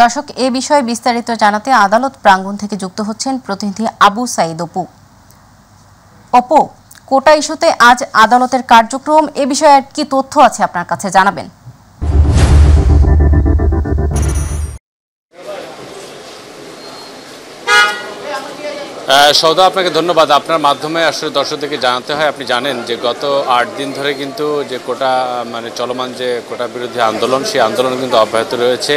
দর্শক, এ বিষয়ে বিস্তারিত জানাতে আদালত প্রাঙ্গণ থেকে যুক্ত হচ্ছেন প্রতিনিধি আবু সাঈদ অপু। কোটা ইস্যুতে আজ আদালতের কার্যক্রম, এ বিষয়ে কি তথ্য আছে আপনার কাছে জানাবেন? সৌদা, আপনাকে ধন্যবাদ। আপনার মাধ্যমে আসলে দর্শকদেরকে জানাতে হয়, আপনি জানেন যে গত 8 দিন ধরে কিন্তু যে কোটা চলমান যে কোটা বিরোধী আন্দোলন, সেই আন্দোলন কিন্তু অব্যাহত রয়েছে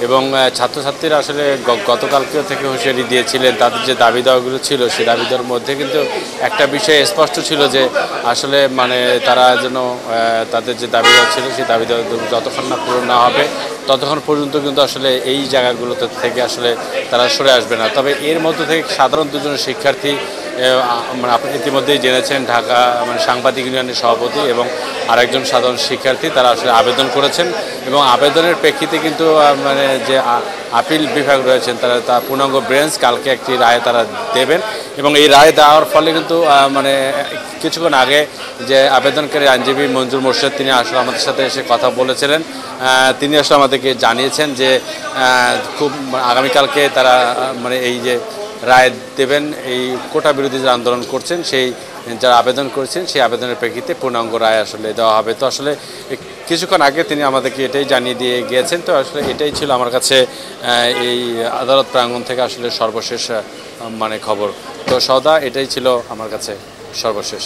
এবং ছাত্রছাত্রীরা আসলে গতকালকেও থেকে হুঁশিয়ারি দিয়েছিলেন। তাদের যে দাবি দাওয়াগুলো ছিল, সেই দাবি দাওয়ার মধ্যে কিন্তু একটা বিষয় স্পষ্ট ছিল যে আসলে তারা যেন তাদের যে দাবি দেওয়া ছিল, সেই দাবি দেওয়া যতক্ষণ না পূরণ না হবে ততক্ষণ পর্যন্ত কিন্তু আসলে এই জায়গাগুলোতে থেকে আসলে তারা সরে আসবে না। তবে এর মধ্যে থেকে সাধারণ দুজন শিক্ষার্থী, আপনি ইতিমধ্যেই জেনেছেন, ঢাকা সাংবাদিক ইউনিয়নের সভাপতি এবং আরেকজন সাধারণ শিক্ষার্থী, তারা আসলে আবেদন করেছেন এবং আবেদনের প্রেক্ষিতে কিন্তু যে আপিল বিভাগ রয়েছেন তারা পূর্ণাঙ্গ বেঞ্চ কালকে একটি রায় তারা দেবেন এবং এই রায় দেওয়ার ফলে কিন্তু কিছুক্ষণ আগে যে আবেদনকারী আইনজীবী মঞ্জুর মোর্শেদ, তিনি আসলে আমাদের সাথে এসে কথা বলেছিলেন। তিনি আসলে আমাদেরকে জানিয়েছেন যে খুব আগামীকালকে তারা এই যে রায় দেবেন, এই কোটা বিরোধী যে আন্দোলন করছেন সেই যারা আবেদন করেছেন সেই আবেদনের প্রেক্ষিতে পূর্ণাঙ্গ রায় আসলে দেওয়া হবে। তো আসলে কিছুক্ষণ আগে তিনি আমাদেরকে এটাই জানিয়ে দিয়ে গিয়েছেন। তো আসলে এটাই ছিল আমার কাছে এই আদালত প্রাঙ্গণ থেকে আসলে সর্বশেষ খবর। তো সৌদা, এটাই ছিল আমার কাছে সর্বশেষ।